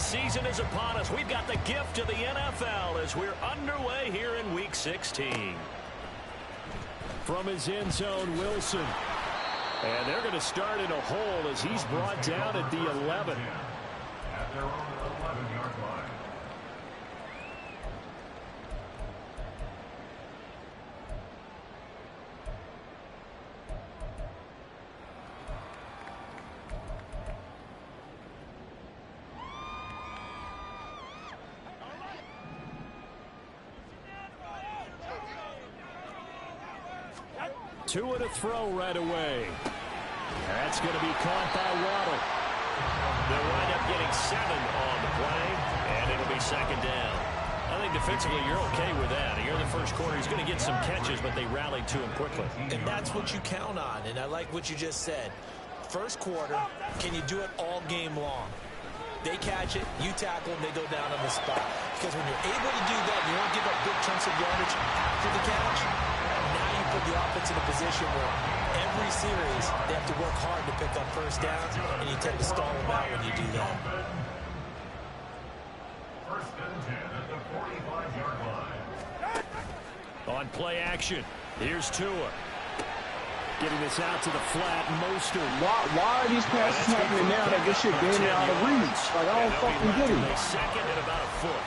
season is upon us. We've got the gift of the NFL as we're underway here in Week 16. From his end zone, Wilson. And they're going to start in a hole as he's brought down at the 11. At their own 11-yard line. Two and a throw right away. That's going to be caught by Waddle. They'll wind up getting 7 on the play, and it'll be second down. I think defensively you're okay with that. Here in the first quarter, he's going to get some catches, but they rallied to him quickly. And that's what you count on, and I like what you just said. First quarter, can you do it all game long? They catch it, you tackle, and they go down on the spot. Because when you're able to do that, you don't give up big chunks of yardage after the catch. Now you put the offense in a position where every series they have to work hard to pick up first downs, and you tend to stall them out when you do that. First and 10 at the 45-yard line. On play action, here's Tua. Getting this out to the flat, Mostert. Why are these passes happening now that this shit damn near out of reach? Like, I don't fucking get it. Second and about a foot.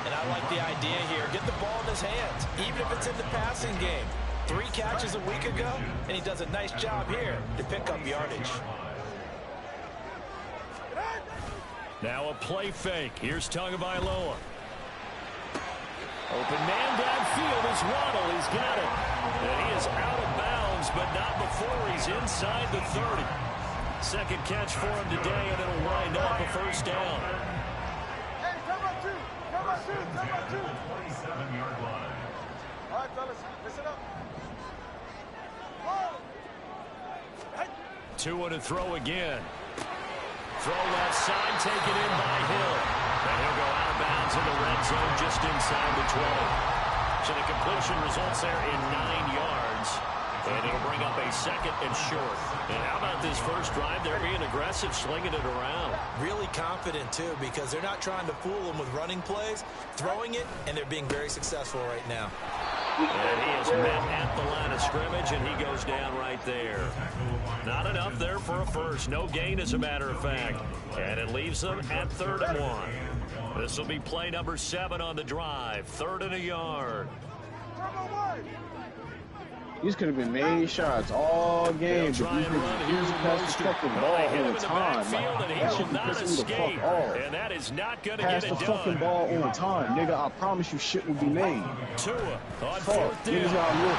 And I like the idea here. Get the ball in his hands, even if it's in the passing game. 3 catches a week ago, and he does a nice job here to pick up yardage. Now a play fake. Here's Tagovailoa. Open man downfield is Waddle. He's got it. And he is out of bounds, but not before he's inside the 30. Second catch for him today, and it'll wind up a first down. Hey, come on, two. Come on, two. Come on, two. 27-yard line. All right, fellas, listen up. Two and a throw again. Throw left side, taken in by Hill. And he'll go out of bounds in the red zone just inside the 20. So the completion results there in 9 yards. And it'll bring up a second and short. And how about this first drive? They're being aggressive, slinging it around. Really confident, too, because they're not trying to fool them with running plays, throwing it, and they're being very successful right now. And he is met at the line of scrimmage, and he goes down right there. Not enough there for a first. No gain, as a matter of fact. And it leaves them at 3rd and 1. This will be play number 7 on the drive. 3rd and a yard. These could have been made shots all game, but these niggas pass the fucking ball on time. Like, that should be pissing me the fuck off. And that is not going to Pass get it the done. fucking ball on time, nigga. I promise you shit will be made. Tua on Fuck, 4th down. niggas out here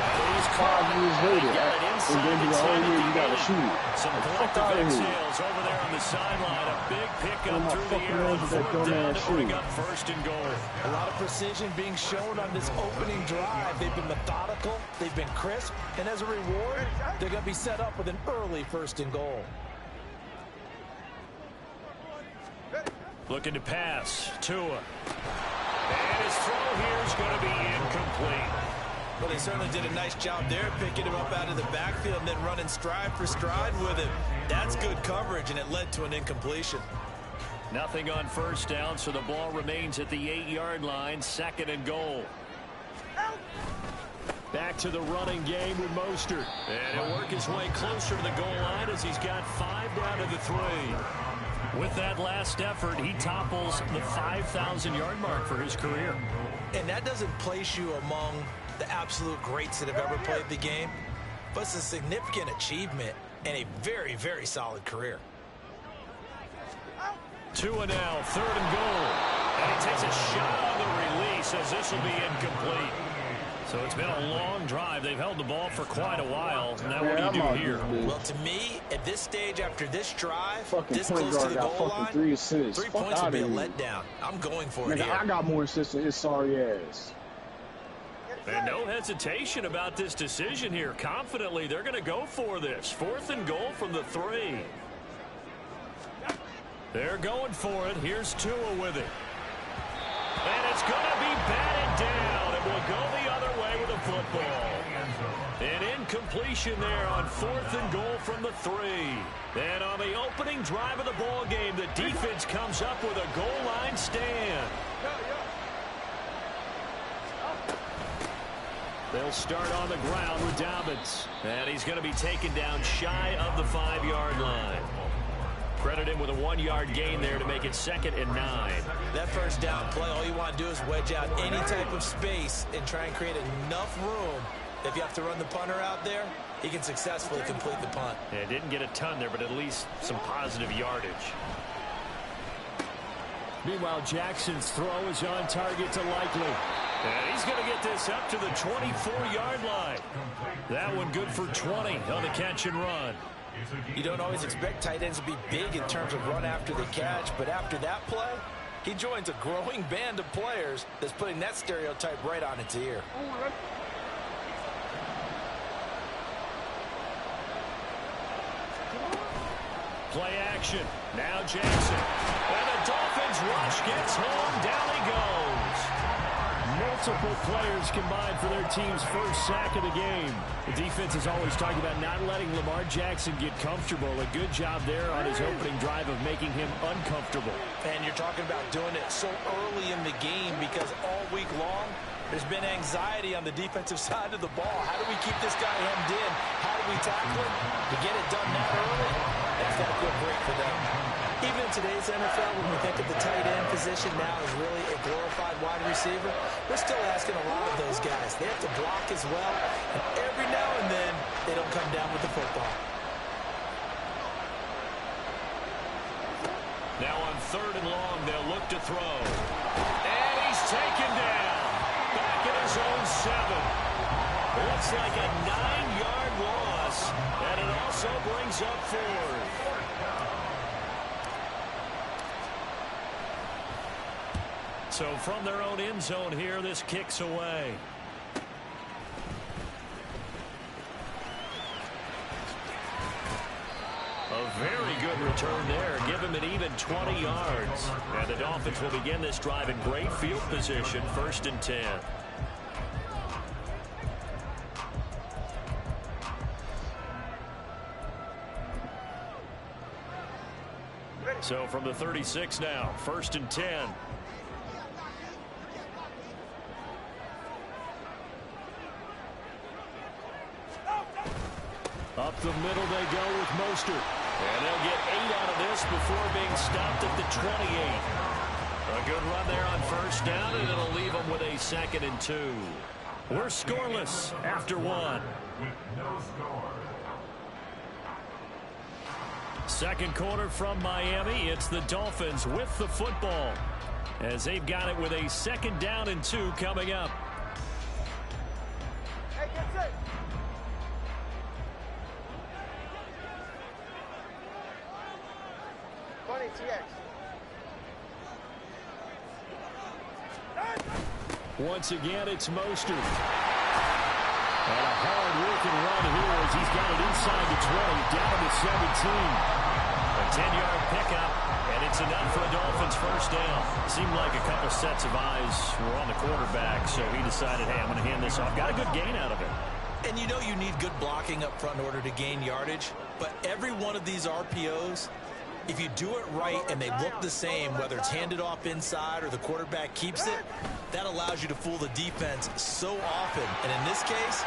5 years later, and then you go, oh yeah, you gotta shoot it. Some collective exhales over there on the sideline. A big pickup through the air on 4th down to bring up 1st and goal. A lot of precision being shown on this opening drive. They've been methodical. They've been crisp. And as a reward, they're going to be set up with an early 1st and goal. Looking to pass. Tua. And his throw here is going to be incomplete. Well, they certainly did a nice job there, picking him up out of the backfield and then running stride for stride with him. That's good coverage, and it led to an incompletion. Nothing on 1st down, so the ball remains at the 8-yard line. 2nd and goal. Back to the running game with Mostert. And he'll work his way closer to the goal line as he's got 5 down to the 3. With that last effort, he topples the 5,000-yard mark for his career. And that doesn't place you among the absolute greats that have ever played the game, but it's a significant achievement and a very, very solid career. Tua now, 3rd and goal. And he takes a shot on the release as this will be incomplete. So it's been a long drive. They've held the ball for quite a while. Now what do you do here? Well, to me, at this stage after this drive, fucking this close to the goal line, 3 assists. 3 Fuck points would be a outta here. letdown. I'm going for it Nigga, here. I got more assists than his sorry ass. And no hesitation about this decision here. Confidently, they're going to go for this. 4th and goal from the 3. They're going for it. Here's Tua with it. And it's going to be batted down. And will go the other way with a football. An incompletion there on 4th and goal from the 3. And on the opening drive of the ball game, the defense comes up with a goal line stand. They'll start on the ground with Dolphins. And he's going to be taken down shy of the 5-yard line. Credit him with a 1-yard gain there to make it 2nd and 9. That first down play, all you want to do is wedge out any type of space and try and create enough room. If you have to run the punter out there, he can successfully complete the punt. Yeah, didn't get a ton there, but at least some positive yardage. Meanwhile, Jackson's throw is on target to Likely. And he's going to get this up to the 24-yard line. That one good for 20 on the catch and run. You don't always expect tight ends to be big in terms of run after the catch, but after that play, he joins a growing band of players that's putting that stereotype right on its ear. Play action. Now Jackson. And the Dolphins rush gets home. Down he goes. Multiple players combined for their team's first sack of the game. The defense is always talking about not letting Lamar Jackson get comfortable. A good job there on his opening drive of making him uncomfortable. And you're talking about doing it so early in the game because all week long, there's been anxiety on the defensive side of the ball. How do we keep this guy hemmed in? How do we tackle him? To get it done that early, that's got to feel great for them. Even in today's NFL, when we think of the tight end position now as really a glorified wide receiver, we're still asking a lot of those guys. They have to block as well, and every now and then, they don't come down with the football. Now on 3rd and long, they'll look to throw. And he's taken down. Back at his own 7. Looks like a 9-yard loss, and it also brings up 4th. So from their own end zone here, this kicks away. A very good return there. Give him an even 20 yards. And the Dolphins will begin this drive in great field position, 1st and 10. So from the 36 now, 1st and 10. Up the middle they go with Mostert. And they'll get 8 out of this before being stopped at the 28. A good run there on 1st down, and it'll leave them with a 2nd and 2. We're scoreless after 1. Second quarter from Miami. It's the Dolphins with the football as they've got it with a 2nd down and 2 coming up. Hey, get set. Once again, it's Mostert. And a hard-working run here as he's got it inside the 20, down to 17. A 10-yard pickup, and it's enough for the Dolphins' first down. Seemed like a couple sets of eyes were on the quarterback, so he decided, hey, I'm going to hand this off. Got a good gain out of it. And you know you need good blocking up front in order to gain yardage, but every one of these RPOs, if you do it right and they look the same, whether it's handed off inside or the quarterback keeps it, that allows you to fool the defense so often. And in this case,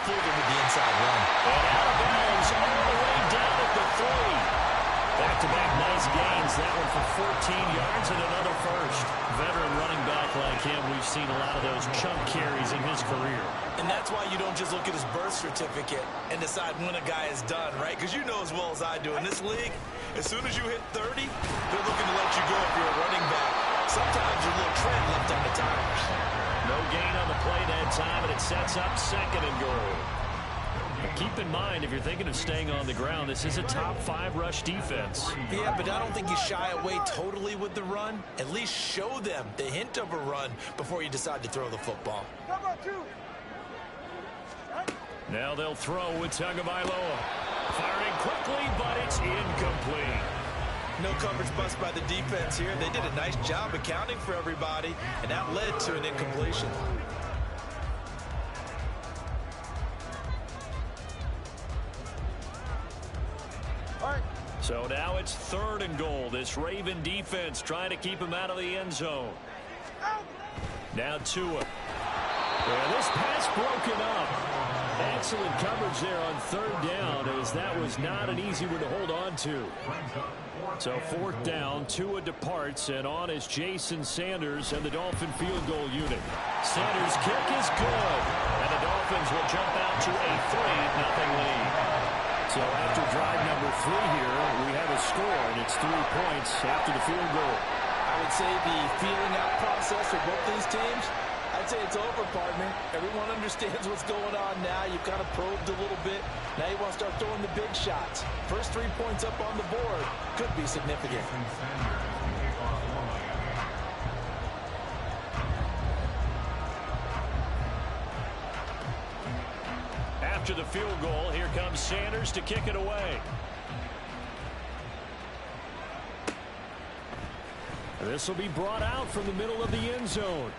fooled them with the inside run. And out of bounds all the way down at the 3. Back-to-back nice gains. That one for 14 yards and another first. Veteran running back like him, we've seen a lot of those chunk carries in his career. And that's why you don't just look at his birth certificate and decide when a guy is done, right? Because you know as well as I do, in this league, as soon as you hit 30, they're looking to let you go if you're a running back. Sometimes your little tread left on the tires. No gain on the play that time, and it sets up 2nd and goal. Keep in mind, if you're thinking of staying on the ground, this is a top 5 rush defense. Yeah, but I don't think you shy away totally with the run. At least show them the hint of a run before you decide to throw the football. Now they'll throw with Tagovailoa. Firing quickly, but it's incomplete. No coverage bust by the defense here. They did a nice job accounting for everybody, and that led to an incompletion. So now it's 3rd and goal. This Raven defense trying to keep him out of the end zone. Now Tua. And this pass broken up. Excellent coverage there on 3rd down, as that was not an easy one to hold on to. So 4th down, Tua departs, and on is Jason Sanders and the Dolphin field goal unit. Sanders' kick is good, and the Dolphins will jump out to a 3-0 lead. So after drive number 3 here, we have a score, and it's 3 points after the field goal. I would say the feeling out process for both these teams, I'd say it's over, partner. Everyone understands what's going on now. You've kind of probed a little bit. Now you want to start throwing the big shots. First 3 points up on the board could be significant. After the field goal, here comes Sanders to kick it away. This will be brought out from the middle of the end zone.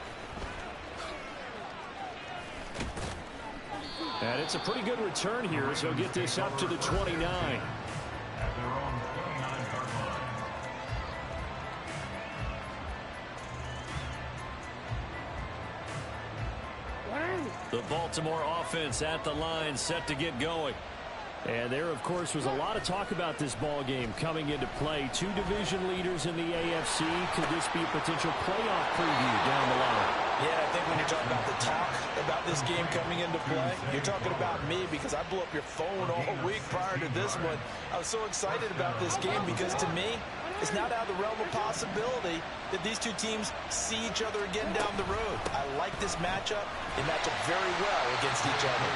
And it's a pretty good return here, so get this up to the 29. The Baltimore offense at the line, set to get going. And there, of course, was a lot of talk about this ball game coming into play. 2 division leaders in the AFC. Could this be a potential playoff preview down the line? Yeah, I think when you're talking about the talk about this game coming into play, you're talking about me, because I blew up your phone all week prior to this one. I was so excited about this game because, to me, it's not out of the realm of possibility that these 2 teams see each other again down the road. I like this matchup. They match up very well against each other.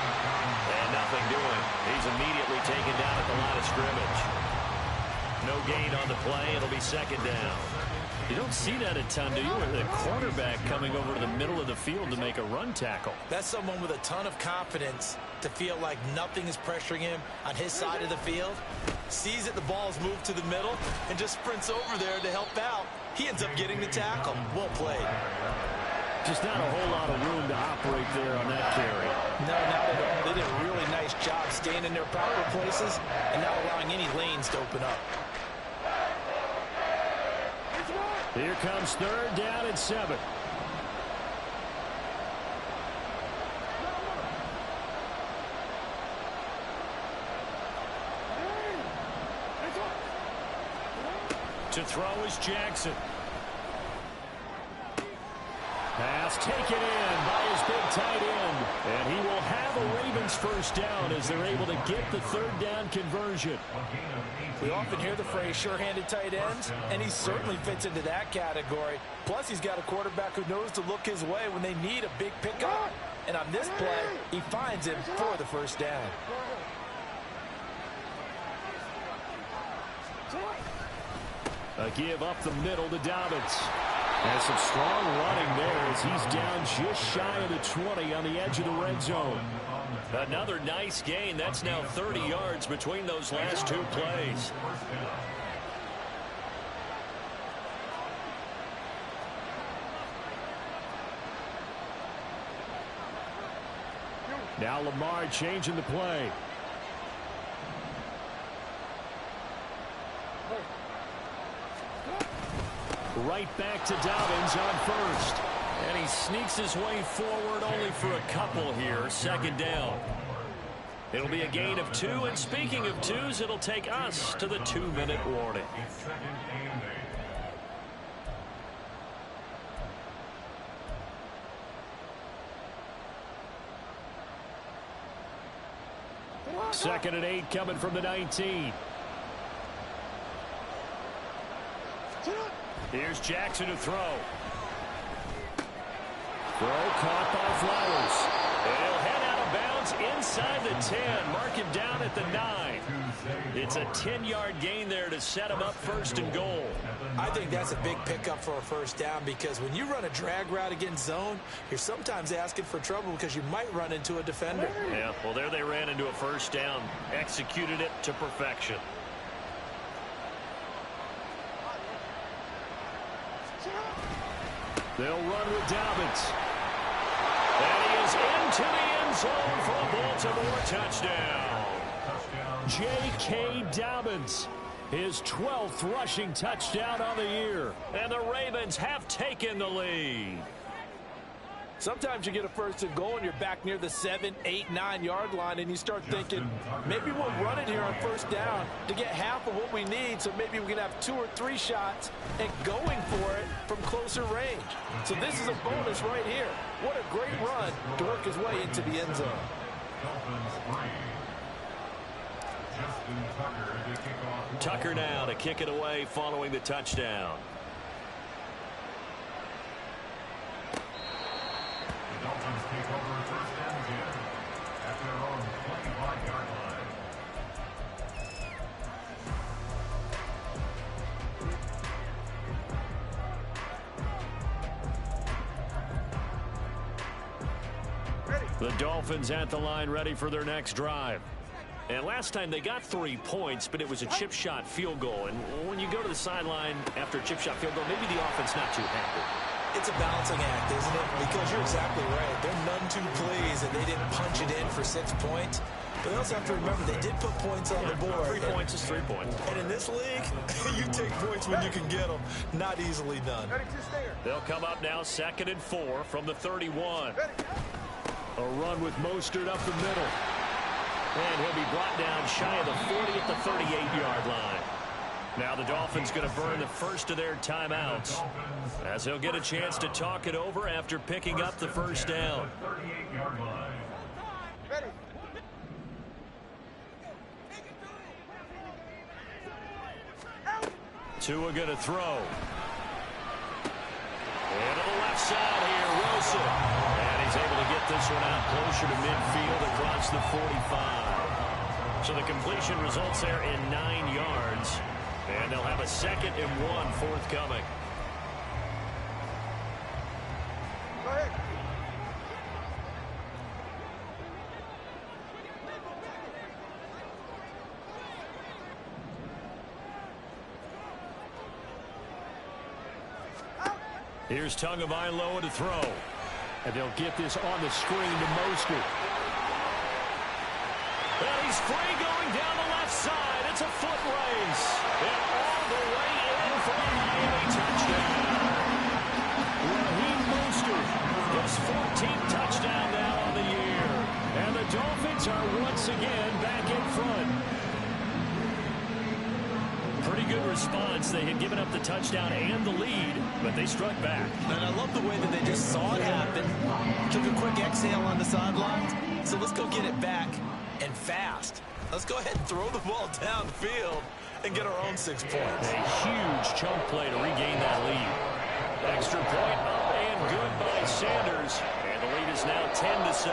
And nothing doing. He's immediately taken down at the line of scrimmage. No gain on the play. It'll be 2nd down. You don't see that a ton, do you? With the quarterback coming over to the middle of the field to make a run tackle. That's someone with a ton of confidence to feel like nothing is pressuring him on his side of the field. Sees that the ball's moved to the middle and just sprints over there to help out. He ends up getting the tackle. Well played. Just not a whole lot of room to operate there on that carry. No, not at all. They did a really nice job staying in their proper places and not allowing any lanes to open up. Here comes 3rd down and 7. To throw is Jackson. Pass taken in by his big tight end. And he will have a Ravens 1st down as they're able to get the 3rd down conversion. We often hear the phrase sure-handed tight ends, and he certainly fits into that category. Plus, he's got a quarterback who knows to look his way when they need a big pickup. And on this play, he finds him for the 1st down. A give up the middle to Dobbins. And some strong running there as he's down just shy of the 20 on the edge of the red zone. Another nice gain. That's now 30 yards between those last 2 plays. Now Lamar changing the play. Right back to Dobbins on 1st. And he sneaks his way forward only for a couple here. 2nd down. It'll be a gain of 2. And speaking of 2s, it'll take us to the 2-minute warning. Second and 8 coming from the 19. Here's Jackson to throw. Throw caught by Flowers. And he'll head out of bounds inside the 10. Mark him down at the 9. It's a 10-yard gain there to set him up 1st and goal. I think that's a big pickup for a 1st down, because when you run a drag route against zone, you're sometimes asking for trouble because you might run into a defender. Yeah, well, there they ran into a 1st down. Executed it to perfection. They'll run with Dobbins. And he is into the end zone for a Baltimore touchdown. J.K. Dobbins. His 12th rushing touchdown on the year. And the Ravens have taken the lead. Sometimes you get a first and goal and you're back near the 7, 8, 9-yard line and you start thinking, maybe we'll run it here on first down to get half of what we need, so maybe we can have 2 or 3 shots and going for it from closer range. So this is a bonus right here. What a great run to work his way into the end zone. Tucker now to kick it away following the touchdown. The Dolphins take over first down again at their own 25-yard line. The Dolphins at the line ready for their next drive. And last time they got 3 points, but it was a chip shot field goal. And when you go to the sideline after a chip shot field goal, maybe the offense not too happy. It's a balancing act, isn't it? Because you're exactly right. They're none too pleased that they didn't punch it in for 6 points. But they also have to remember they did put points on the board. 3 points is 3 points. And in this league, you take points when you can get them. Not easily done. They'll come up now 2nd and 4 from the 31. A run with Mostert up the middle. And he'll be brought down shy of the 40 at the 38-yard line. Now the Dolphins going to burn the first of their timeouts as they'll get a chance to talk it over after picking up the first down. 38-yard line. Tua going to throw. And to the left side here, Wilson. And he's able to get this one out closer to midfield across the 45. So the completion results there in 9 yards. And they'll have a 2nd and 1 forthcoming. Go ahead. Here's Tagovailoa to throw. And they'll get this on the screen to Mostert. And he's free going down the left side. It's a foot race. And all the way in for a Miami touchdown. Raheem Mostert, His 14th touchdown now on the year. and the Dolphins are once again back in front. Pretty good response. They had given up the touchdown and the lead, but they struck back. And I love the way that they just saw it happen. Took a quick exhale on the sidelines. So let's go get it back and fast. Let's go ahead and throw the ball downfield and get our own 6 points. A huge chunk play to regain that lead. Extra point up and good by Sanders. And the lead is now 10-7.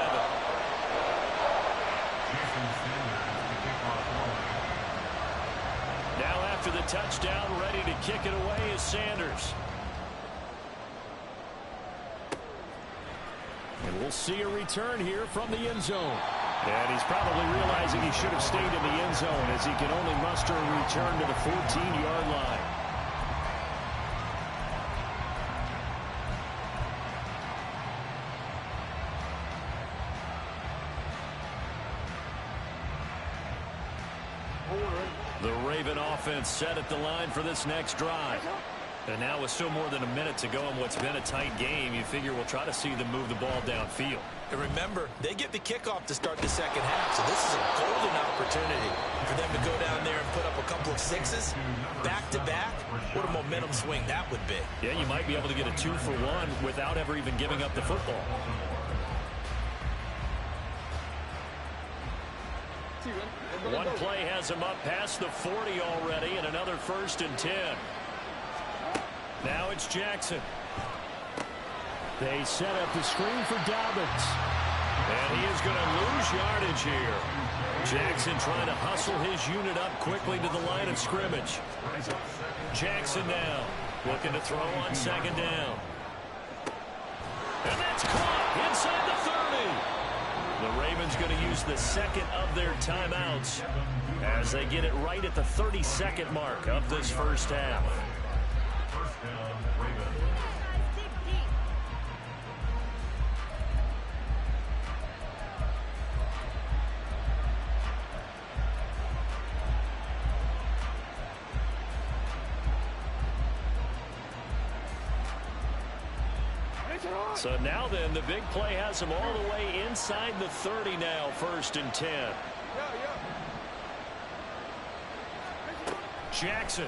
Now after the touchdown, ready to kick it away is Sanders. And we'll see a return here from the end zone. And he's probably realizing he should have stayed in the end zone as he can only muster a return to the 14-yard line. The Raven offense set at the line for this next drive. And now with still more than a minute to go in what's been a tight game, you figure we'll try to see them move the ball downfield. And remember, they get the kickoff to start the second half, so this is a golden opportunity for them to go down there and put up a couple of sixes back-to-back. What a momentum swing that would be. Yeah, you might be able to get a 2-for-1 without ever even giving up the football. One play has him up past the 40 already, and another 1st and 10. Now it's Jackson. They set up the screen for Dobbins. And he is going to lose yardage here. Jackson trying to hustle his unit up quickly to the line of scrimmage. Jackson now looking to throw on 2nd down. And that's caught inside the 30. The Ravens going to use the 2nd of their timeouts as they get it right at the 32nd mark of this first half. First down, Ravens. So now then, the big play has him all the way inside the 30 now, 1st and 10. Jackson.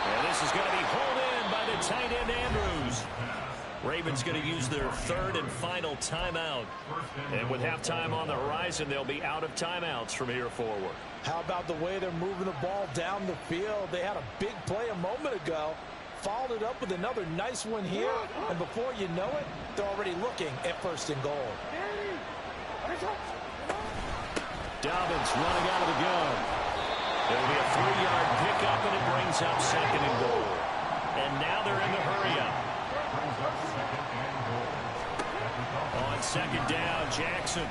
And this is going to be pulled in by the tight end, Andrews. Ravens going to use their 3rd and final timeout. And with halftime on the horizon, they'll be out of timeouts from here forward. How about the way they're moving the ball down the field? They had a big play a moment ago. Followed it up with another nice one here. And before you know it, they're already looking at 1st and goal. Dolphins running out of the gun. It'll be a 3-yard pickup, and it brings up 2nd and goal. And now they're in the hurry-up. On 2nd down, Jackson.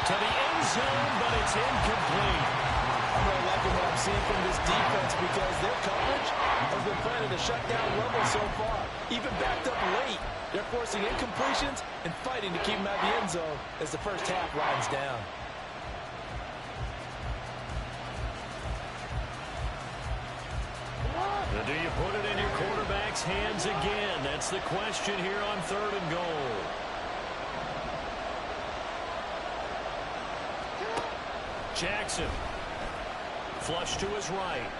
To the end zone, but it's incomplete. I'm really liking what I'm seeing from this defense because their coverage has been playing at a shutdown level so far. Even backed up late, they're forcing incompletions and fighting to keep them out of the end zone as the first half winds down. Now, do you put it in your quarterback's hands again? That's the question here on 3rd and goal. Jackson. Flush to his right.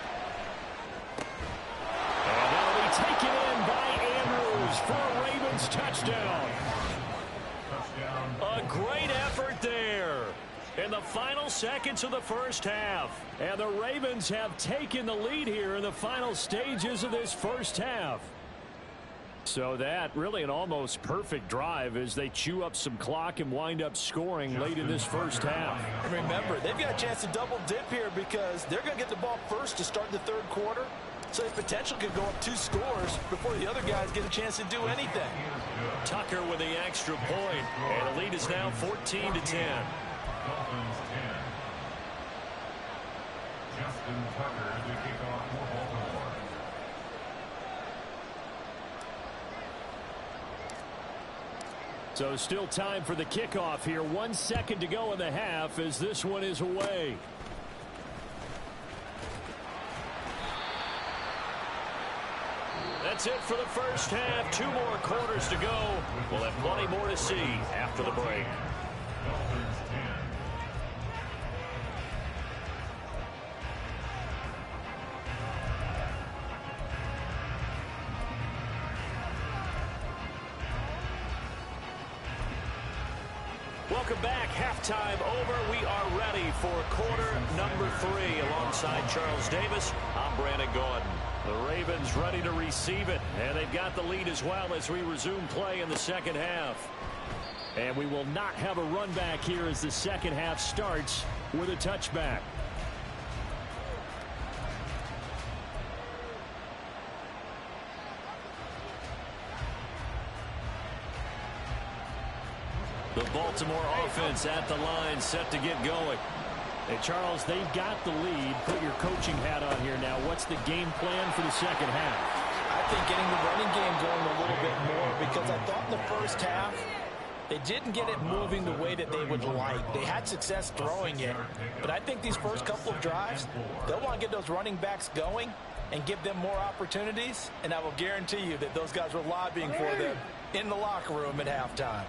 And that'll be taken in by Andrews for a Ravens touchdown. A great effort there in the final seconds of the first half. And the Ravens have taken the lead here in the final stages of this first half. So that really an almost perfect drive as they chew up some clock and wind up scoring late in this first half. And remember, they've got a chance to double dip here because they're going to get the ball first to start the 3rd quarter. So the potential could go up 2 scores before the other guys get a chance to do anything. Tucker with the extra point, and the lead is now 14-10. Dolphins 10. Justin Tucker to kick off for Baltimore. So still time for the kickoff here. 1 second to go in the half as this one is away. That's it for the first half. 2 more quarters to go. We'll have plenty more to see after the break. Dolphins 10. Welcome back. Halftime over. We are ready for quarter number 3. Alongside Charles Davis, I'm Brandon Gordon. The Ravens ready to receive it, and they've got the lead as well as we resume play in the second half. And we will not have a run back here as the second half starts with a touchback. The Baltimore offense at the line, set to get going. Hey, Charles, they've got the lead. Put your coaching hat on here now. What's the game plan for the second half? I think getting the running game going a little bit more because I thought in the first half they didn't get it moving the way that they would like. They had success throwing it, but I think these first couple of drives, they'll want to get those running backs going and give them more opportunities, and I will guarantee you that those guys were lobbying for them in the locker room at halftime.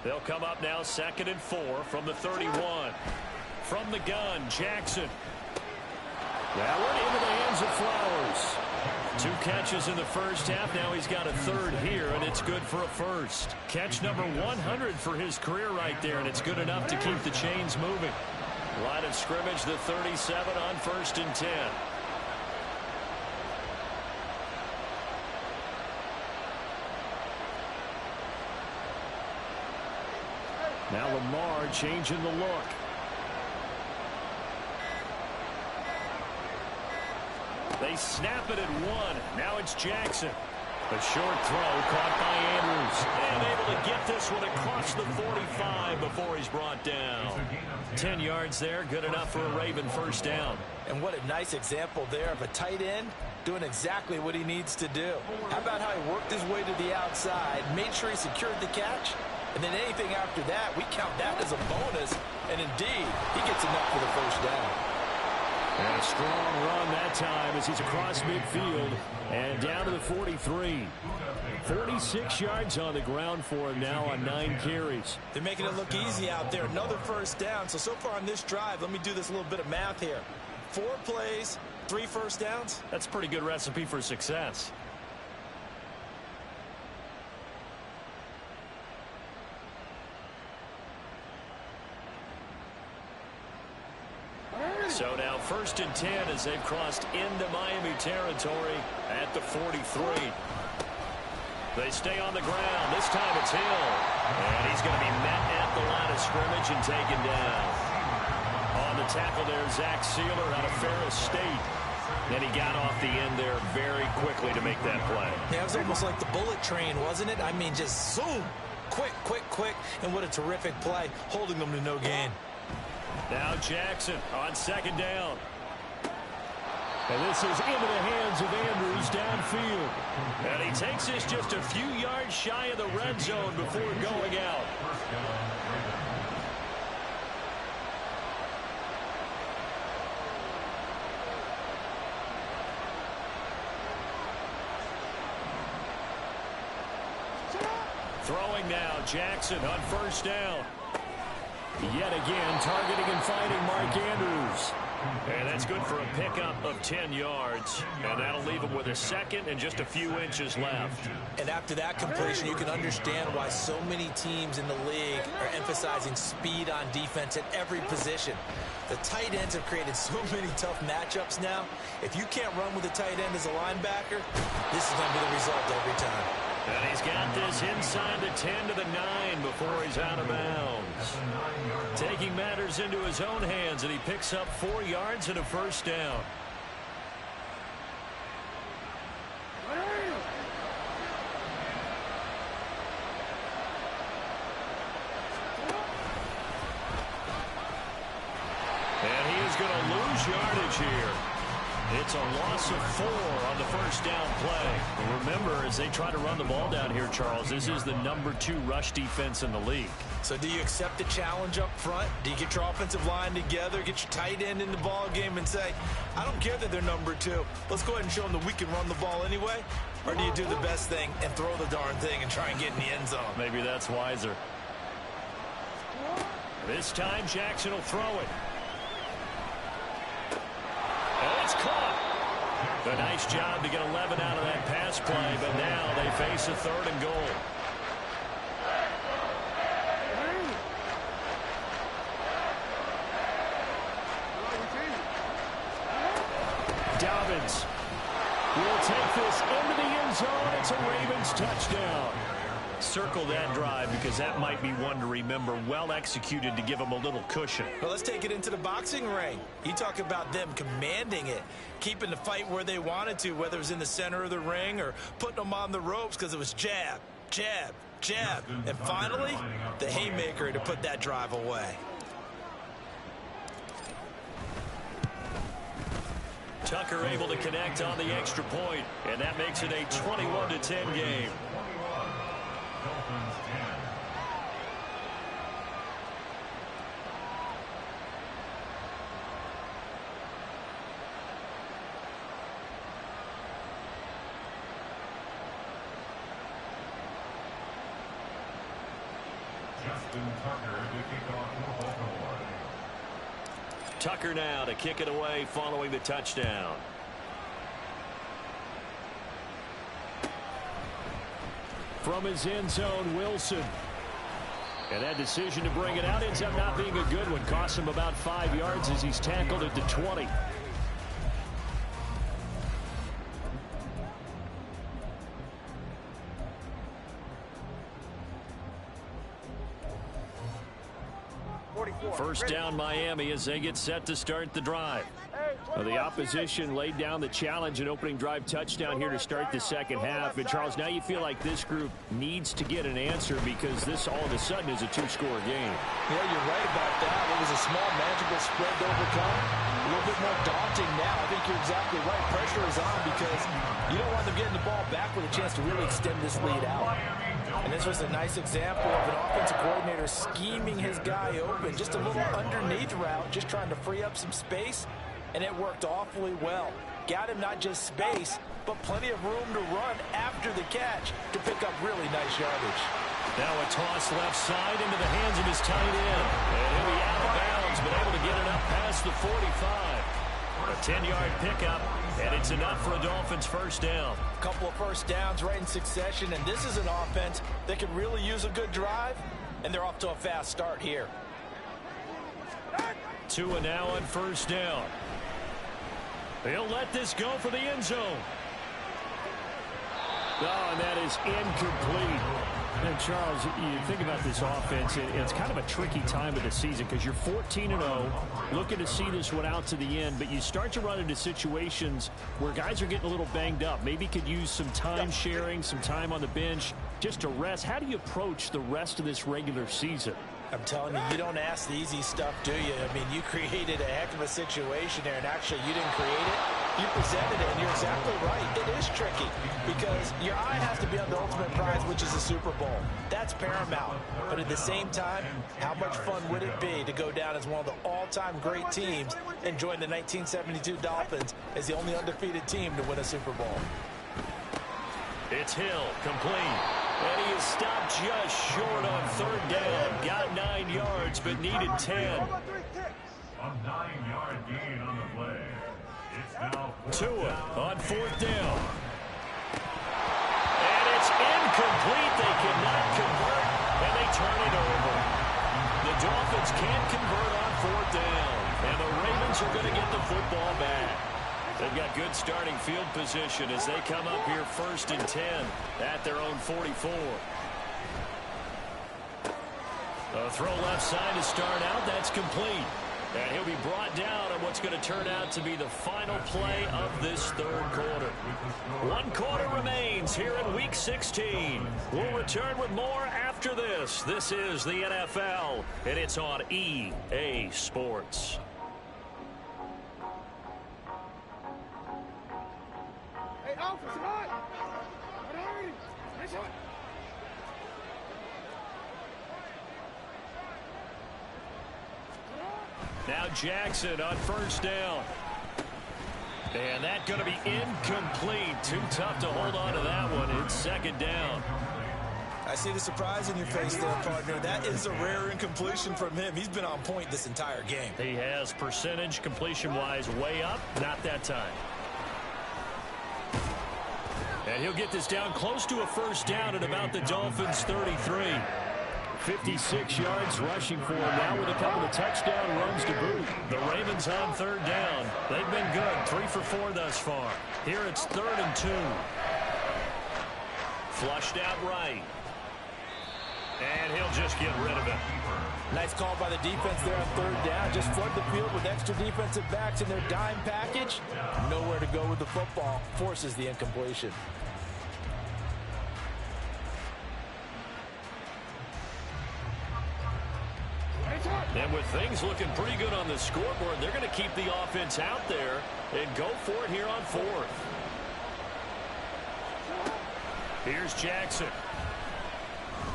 They'll come up now 2nd and 4 from the 31. From the gun, Jackson. That one into the hands of Flowers. 2 catches in the first half. Now he's got a 3rd here, and it's good for a first. Catch number 100 for his career right there, and it's good enough to keep the chains moving. Line of scrimmage, the 37 on 1st and 10. Now Lamar changing the look. They snap it at 1. Now it's Jackson. A short throw caught by Andrews. And able to get this one across the 45 before he's brought down. 10 yards there, good enough for a Raven first down. And what a nice example there of a tight end doing exactly what he needs to do. How about how he worked his way to the outside, made sure he secured the catch, and then anything after that, we count that as a bonus. And indeed, he gets enough for the first down. And a strong run that time as he's across midfield and down to the 43. 46 yards on the ground for him now on 9 carries. They're making it look easy out there. Another first down. So far on this drive, let me do this little bit of math here. 4 plays, 3 first downs. That's a pretty good recipe for success. So now 1st and 10 as they've crossed into Miami territory at the 43. They stay on the ground. This time it's Hill. And he's going to be met at the line of scrimmage and taken down. On the tackle there, Zach Sealer out of Ferris State. Then he got off the end there very quickly to make that play. Yeah, it was almost like the bullet train, wasn't it? I mean, just zoom. Quick, quick, quick. And what a terrific play, holding them to no gain. Now Jackson on 2nd down. And this is into the hands of Andrews downfield. And he takes this just a few yards shy of the red zone before going out. Throwing now, Jackson on 1st down. Yet again, targeting and finding Mark Andrews. And that's good for a pickup of 10 yards. And that'll leave him with a 2nd and just a few inches left. And after that completion, you can understand why so many teams in the league are emphasizing speed on defense at every position. The tight ends have created so many tough matchups now. If you can't run with a tight end as a linebacker, this is going to be the result every time. And he's got this inside the 10 to the 9 before he's out of bounds. Taking matters into his own hands, and he picks up 4 yards and a 1st down. And he is going to lose yardage here. It's a loss of 4 on the 1st down play. Remember, as they try to run the ball down here, Charles, this is the number 2 rush defense in the league. So do you accept the challenge up front? Do you get your offensive line together, get your tight end in the ball game and say, I don't care that they're number 2. Let's go ahead and show them that we can run the ball anyway? Or do you do the best thing and throw the darn thing and try and get in the end zone? Maybe that's wiser. This time, Jackson will throw it. And it's caught. A nice job to get 11 out of that pass play, but now they face a 3rd and goal. Dobbins will take this into the end zone. It's a Ravens touchdown. Circle that drive because that might be one to remember. Well executed to give them a little cushion. Well, let's take it into the boxing ring. You talk about them commanding it, keeping the fight where they wanted to, whether it was in the center of the ring or putting them on the ropes because it was jab, jab, jab. And finally, the haymaker to put that drive away. Tucker able to connect on the extra point, and that makes it a 21-10 game. Dolphins 10. Justin Tucker to kick off for Baltimore. Tucker now to kick it away following the touchdown. From his end zone, Wilson. And that decision to bring it out ends up not being a good one. Costs him about 5 yards as he's tackled at the 20. First down Miami as they get set to start the drive. Well, the opposition laid down the challenge and opening drive touchdown here to start the second half. And, Charles, now you feel like this group needs to get an answer because this all of a sudden is a 2-score game. Yeah, you're right about that. It was a small, manageable spread to overcome. A little bit more daunting now. I think you're exactly right. Pressure is on because you don't want them getting the ball back with a chance to really extend this lead out. And this was a nice example of an offensive coordinator scheming his guy open. Just a little underneath route, just trying to free up some space. and it worked awfully well. Got him not just space, but plenty of room to run after the catch to pick up really nice yardage. Now a toss left side into the hands of his tight end. And he'll be out of bounds, but able to get it up past the 45. A 10-yard pickup, and it's enough for a Dolphins first down. A couple of first downs right in succession, and this is an offense that could really use a good drive, and they're off to a fast start here. Tua now on first down. He'll let this go for the end zone. Oh, and that is incomplete. And Charles, you think about this offense, it's kind of a tricky time of the season because you're 14-0, looking to see this one out to the end, but you start to run into situations where guys are getting a little banged up. Maybe could use some time sharing, some time on the bench just to rest. How do you approach the rest of this regular season? I'm telling you, you don't ask the easy stuff, do you? I mean, you created a heck of a situation there, and actually you didn't create it. You presented it, and you're exactly right. It is tricky because your eye has to be on the ultimate prize, which is the Super Bowl. That's paramount. But at the same time, how much fun would it be to go down as one of the all-time great teams and join the 1972 Dolphins as the only undefeated team to win a Super Bowl? It's Hill, complete. And he is stopped just short on third down. Got 9 yards, but needed 10. A 9-yard gain on the play. It's now Tua on fourth down. And it's incomplete. They cannot convert, and they turn it over. The Dolphins can't convert on fourth down, and the Ravens are going to get the football back. They've got good starting field position as they come up here first and 10 at their own 44. A throw left side to start out. That's complete. And he'll be brought down on what's going to turn out to be the final play of this third quarter. 1 quarter remains here in Week 16. We'll return with more after this. This is the NFL, and it's on EA Sports. Hey, Alpha, come on! Nice one! Now Jackson on first down. And that's going to be incomplete. Too tough to hold on to that one. It's second down. I see the surprise in your face there, partner. That is a rare incompletion from him. He's been on point this entire game. He has percentage completion-wise way up. Not that time. And he'll get this down close to a first down at about the Dolphins' 33. 56 yards rushing for him now with a couple of touchdown runs to boot. The Ravens on third down. They've been good. 3 for 4 thus far. Here it's 3rd and 2. Flushed out right. And he'll just get rid of it. Nice call by the defense there on third down. Just flood the field with extra defensive backs in their dime package. Nowhere to go with the football. Forces the incompletion. And with things looking pretty good on the scoreboard, they're going to keep the offense out there and go for it here on 4th. Here's Jackson.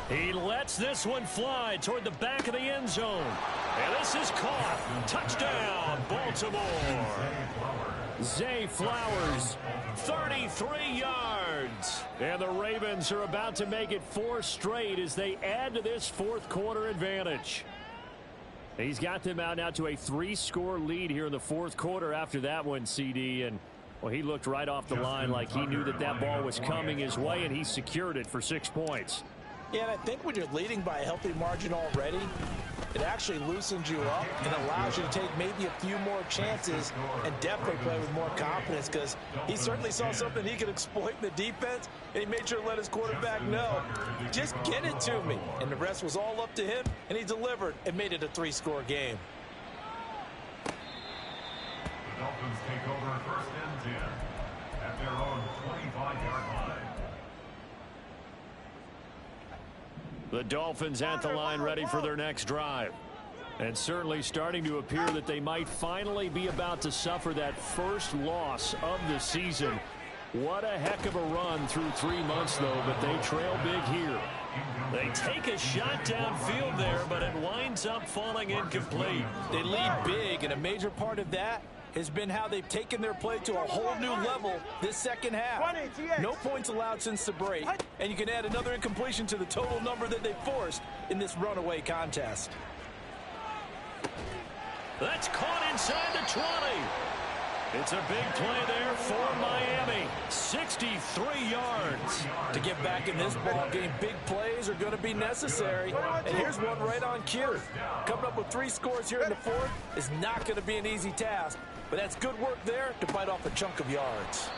He lets this one fly toward the back of the end zone. And this is caught. Touchdown, Baltimore. Zay Flowers, 33 yards. And the Ravens are about to make it 4 straight as they add to this 4th quarter advantage. He's got them out now to a 3-score lead here in the 4th quarter after that one, CD. And, well, he looked right off the line like he knew that that ball was coming his way, and he secured it for 6 points. Yeah, and I think when you're leading by a healthy margin already, it actually loosens you up and allows you to take maybe a few more chances and definitely play with more confidence because he certainly saw something he could exploit in the defense, and he made sure to let his quarterback know, just get it to me. And the rest was all up to him, and he delivered and made it a 3-score game. The Dolphins take over 1st and 10 at their own 25-yard line. The Dolphins at the line ready for their next drive. And certainly starting to appear that they might finally be about to suffer that first loss of the season. What a heck of a run through 3 months, though, but they trail big here. They take a shot downfield there, but it winds up falling incomplete. They lead big, and a major part of that has been how they've taken their play to a whole new level this second half. No points allowed since the break, and you can add another incompletion to the total number that they forced in this runaway contest. That's caught inside the 20. It's a big play there for Miami. 63 yards. To get back in this ball game, big plays are going to be necessary. And here's one right on cue. Coming up with 3 scores here in the fourth is not going to be an easy task. But that's good work there to bite off a chunk of yards.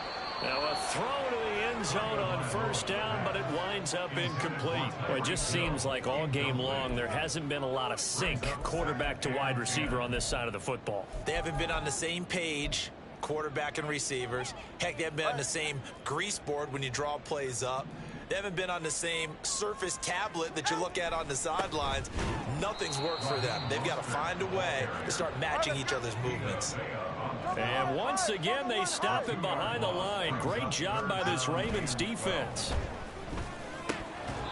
Now a throw to the end zone on first down, but it winds up incomplete. Well, it just seems like all game long there hasn't been a lot of sync quarterback to wide receiver on this side of the football. They haven't been on the same page, quarterback and receivers. Heck, they haven't been on the same grease board when you draw plays up. They haven't been on the same Surface tablet that you look at on the sidelines. Nothing's worked for them. They've got to find a way to start matching each other's movements. And once again, they stop him behind the line. Great job by this Ravens defense.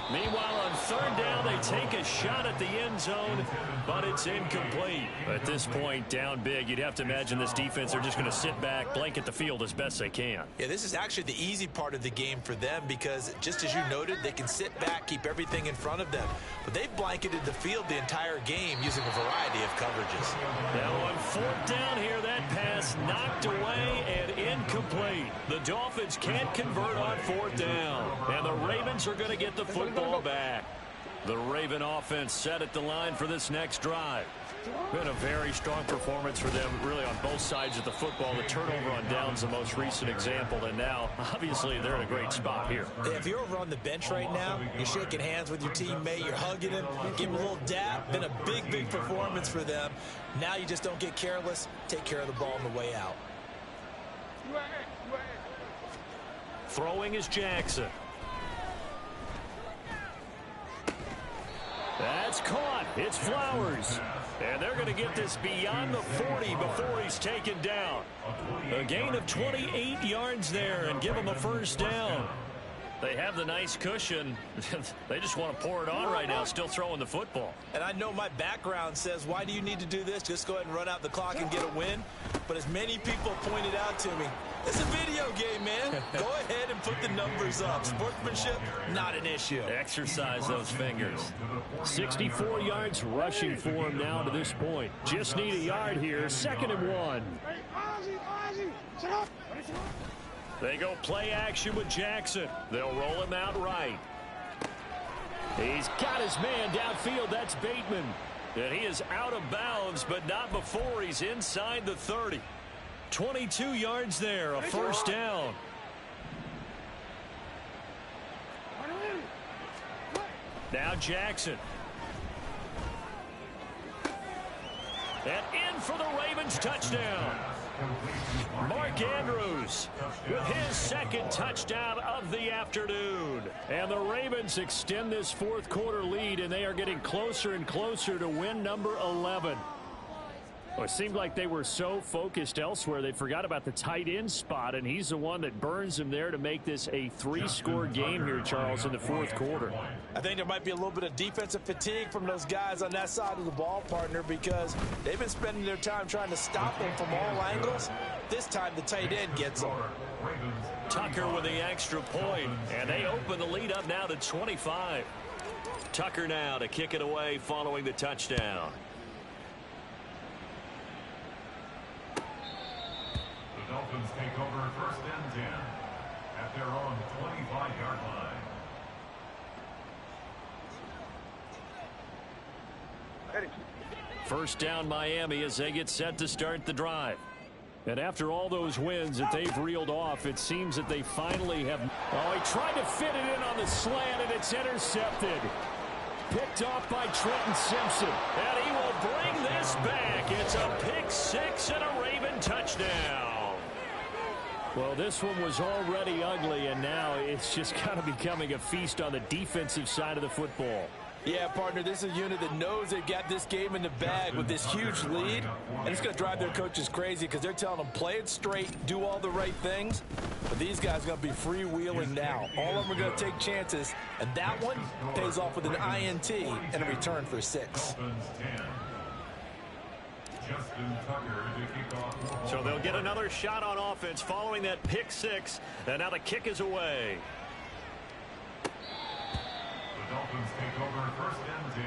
Meanwhile, on third down, they take a shot at the end zone, but it's incomplete. At this point, down big, you'd have to imagine this defense are just going to sit back, blanket the field as best they can. Yeah, this is actually the easy part of the game for them because, just as you noted, they can sit back, keep everything in front of them. But they've blanketed the field the entire game using a variety of coverages. Now on fourth down here, that pass knocked away and incomplete. The Dolphins can't convert on fourth down, and the Ravens are going to get the football back. The Raven offense set at the line for this next drive. Been a very strong performance for them, really, on both sides of the football. The turnover on downs the most recent example, and now, obviously, they're in a great spot here. If you're over on the bench right now, you're shaking hands with your teammate, you're hugging him, give him a little dap. Been a big, big performance for them. Now you just don't get careless. Take care of the ball on the way out. Throwing is Jackson. That's caught. It's Flowers. And they're going to get this beyond the 40 before he's taken down. A gain of 28 yards there and give him a first down. They have the nice cushion. They just want to pour it on right now, still throwing the football. And I know my background says, why do you need to do this? Just go ahead and run out the clock and get a win. But as many people pointed out to me, it's a video game, man. Go ahead and put the numbers up. Sportsmanship, not an issue. Exercise those fingers. 64 yards rushing for him now to this point. Just need a yard here. 2nd and 1. They go play action with Jackson. They'll roll him out right. He's got his man downfield. That's Bateman. And he is out of bounds, but not before he's inside the 30. 22 yards there, a first down. Now Jackson. And in for the Ravens touchdown. Mark Andrews with his 2nd touchdown of the afternoon. And the Ravens extend this 4th quarter lead, and they are getting closer and closer to win number 11. Well, it seemed like they were so focused elsewhere they forgot about the tight end spot, and he's the one that burns him there to make this a 3-score game here, Charles, in the 4th quarter. I think there might be a little bit of defensive fatigue from those guys on that side of the ball, partner, because they've been spending their time trying to stop them from all angles. This time the tight end gets them. Tucker with the extra point, and they open the lead up now to 25. Tucker now to kick it away following the touchdown. The Dolphins take over 1st and 10 at their own 25-yard line. First down Miami as they get set to start the drive. And after all those wins that they've reeled off, it seems that they finally have... Oh, he tried to fit it in on the slant, and it's intercepted. Picked off by Trenton Simpson. And he will bring this back. It's a pick 6 and a Raven touchdown. Well, this one was already ugly, and now it's just kind of becoming a feast on the defensive side of the football. Yeah, partner, this is a unit that knows they've got this game in the bag with this huge lead, and it's going to drive their coaches crazy because they're telling them play it straight, do all the right things, but these guys are going to be freewheeling now. All of them are going to take chances, and that one pays off with an INT and a return for 6. So they'll get another shot on offense following that pick six. And now the kick is away. The Dolphins take over first and 10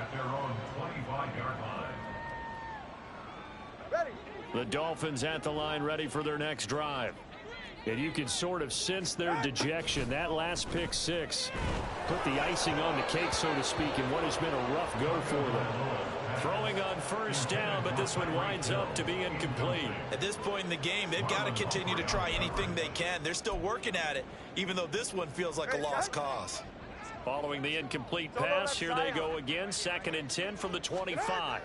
at their own 25-yard line. Ready. The Dolphins at the line, ready for their next drive. And you can sort of sense their dejection. That last pick six put the icing on the cake, so to speak, in what has been a rough go for them. Throwing on first down, but this one winds up to be incomplete. At this point in the game, they've got to continue to try anything they can. They're still working at it, even though this one feels like a lost cause. Following the incomplete pass, here they go again. 2nd and 10 from the 25.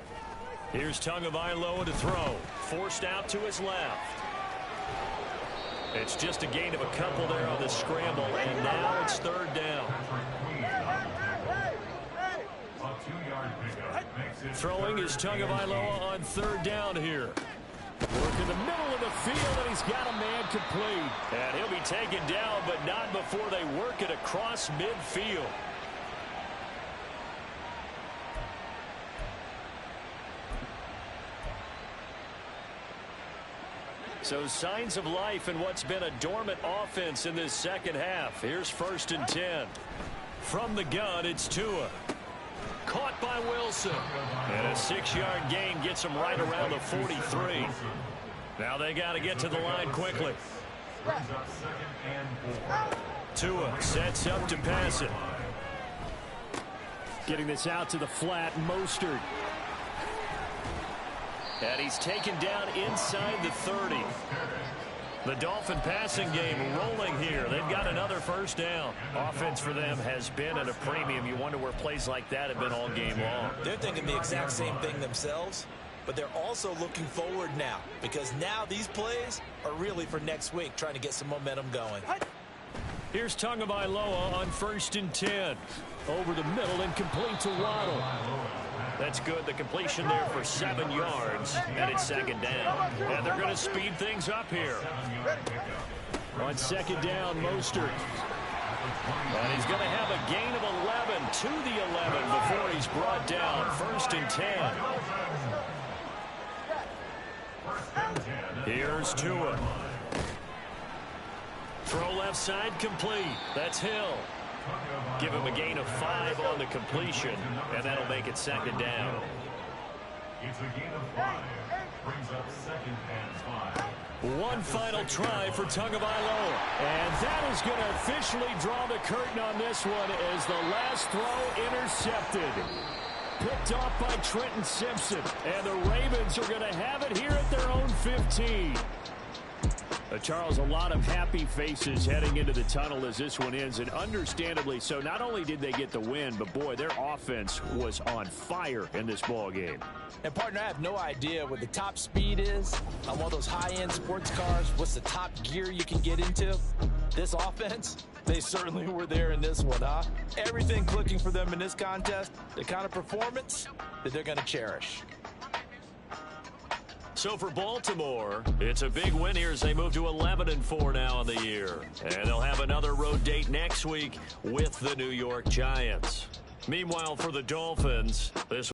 Here's Tagovailoa to throw. Forced out to his left. It's just a gain of a couple there on the scramble, and now it's 3rd down. Throwing is Tagovailoa on 3rd down here. Work in the middle of the field, and he's got a man complete. And he'll be taken down, but not before they work it across midfield. So signs of life in what's been a dormant offense in this second half. Here's 1st and 10. From the gun, it's Tua. Caught by Wilson. And a 6-yard gain gets him right around the 43. Now they got to get to the line quickly. Tua sets up to pass it. Getting this out to the flat, Mostert. And he's taken down inside the 30. The Dolphin passing game rolling here. They've got another 1st down. Offense for them has been at a premium. You wonder where plays like that have been all game long. They're thinking the exact same thing themselves, but they're also looking forward now, because now these plays are really for next week, trying to get some momentum going. Here's Tagovailoa on 1st and 10. Over the middle and complete to Waddle. That's good. The completion there for 7 yards, and it's 2nd down. And they're going to speed things up here. On 2nd down, Mostert. And he's going to have a gain of 11 to the 11 before he's brought down. 1st and 10. Here's Tua. Throw left side complete. That's Hill. Give him a gain of 5 on the completion, and that'll make it 2nd down. It's a gain of 5. Brings up 2nd and 5. One final try for Tagovailoa. And that is going to officially draw the curtain on this one as the last throw intercepted. Picked off by Trenton Simpson. And the Ravens are going to have it here at their own 15. Charles, a lot of happy faces heading into the tunnel as this one ends, and understandably so. Not only did they get the win, but boy, their offense was on fire in this ball game. And partner, I have no idea what the top speed is on one of those high-end sports cars. What's the top gear you can get into? This offense, they certainly were there in this one, huh? Everything clicking for them in this contest, the kind of performance that they're going to cherish. So for Baltimore, it's a big win here as they move to 11-4 now on the year. And they'll have another road date next week with the New York Giants. Meanwhile, for the Dolphins, this